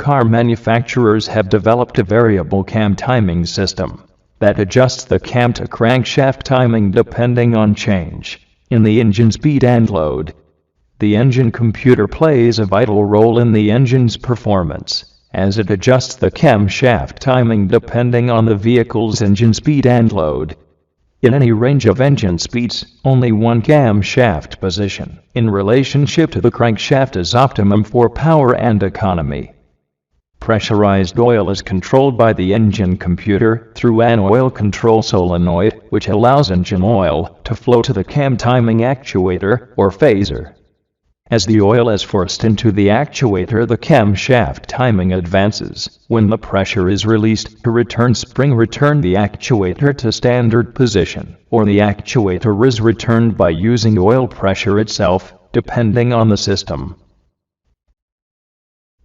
car manufacturers have developed a variable cam timing system that adjusts the cam to crankshaft timing depending on change in the engine speed and load. The engine computer plays a vital role in the engine's performance, as it adjusts the camshaft timing depending on the vehicle's engine speed and load. In any range of engine speeds, only one camshaft position in relationship to the crankshaft is optimum for power and economy. Pressurized oil is controlled by the engine computer through an oil control solenoid, which allows engine oil to flow to the cam timing actuator or phaser. As the oil is forced into the actuator, the camshaft timing advances. When the pressure is released, the return spring returns the actuator to standard position, or the actuator is returned by using oil pressure itself, depending on the system.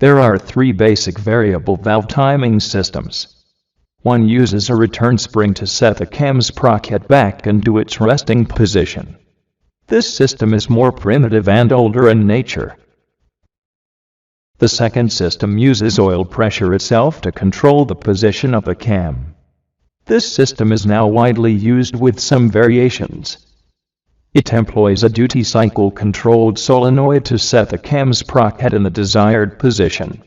There are three basic variable valve timing systems. One uses a return spring to set the cam sprocket back into its resting position. This system is more primitive and older in nature. The second system uses oil pressure itself to control the position of the cam. This system is now widely used with some variations. It employs a duty cycle controlled solenoid to set the cam sprocket in the desired position.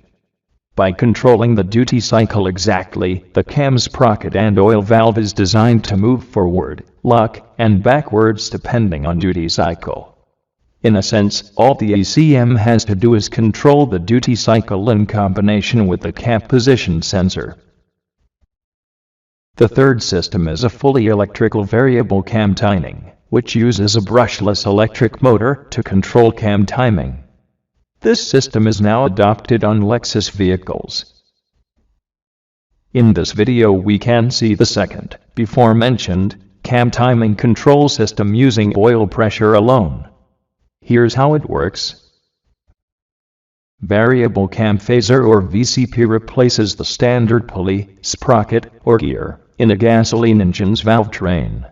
By controlling the duty cycle exactly, the cam sprocket and oil valve is designed to move forward, lock, and backwards depending on duty cycle. In a sense, all the ECM has to do is control the duty cycle in combination with the cam position sensor. The third system is a fully electrical variable cam timing, which uses a brushless electric motor to control cam timing. This system is now adopted on Lexus vehicles. In this video we can see the second, before mentioned, cam timing control system using oil pressure alone. Here's how it works. Variable cam phaser or VCP replaces the standard pulley, sprocket, or gear in a gasoline engine's valve train.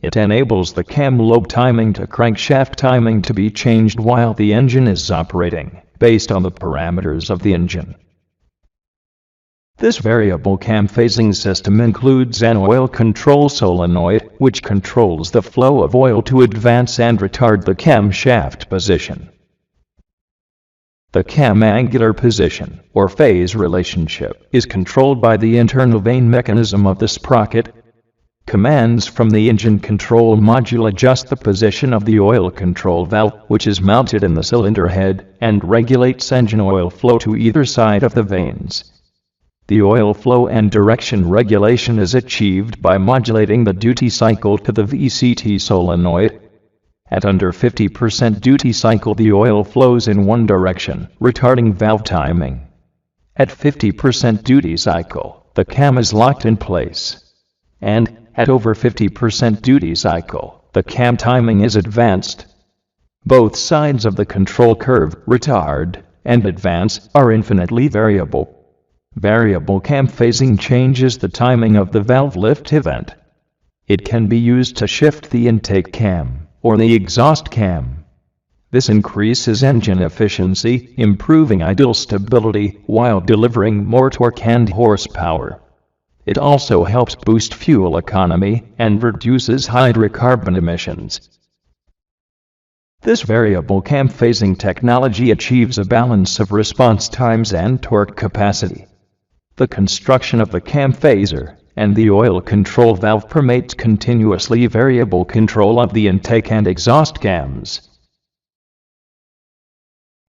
It enables the cam lobe timing to crankshaft timing to be changed while the engine is operating, based on the parameters of the engine. This variable cam phasing system includes an oil control solenoid, which controls the flow of oil to advance and retard the camshaft position. The cam angular position, or phase relationship, is controlled by the internal vane mechanism of the sprocket. Commands from the engine control module adjust the position of the oil control valve, which is mounted in the cylinder head, and regulates engine oil flow to either side of the vanes. The oil flow and direction regulation is achieved by modulating the duty cycle to the VCT solenoid. At under 50% duty cycle, the oil flows in one direction, retarding valve timing. At 50% duty cycle, the cam is locked in place. And at over 50% duty cycle, the cam timing is advanced. Both sides of the control curve, retard and advance, are infinitely variable. Variable cam phasing changes the timing of the valve lift event. It can be used to shift the intake cam or the exhaust cam. This increases engine efficiency, improving idle stability while delivering more torque and horsepower. It also helps boost fuel economy and reduces hydrocarbon emissions. This variable cam phasing technology achieves a balance of response times and torque capacity. The construction of the cam phaser and the oil control valve permits continuously variable control of the intake and exhaust cams.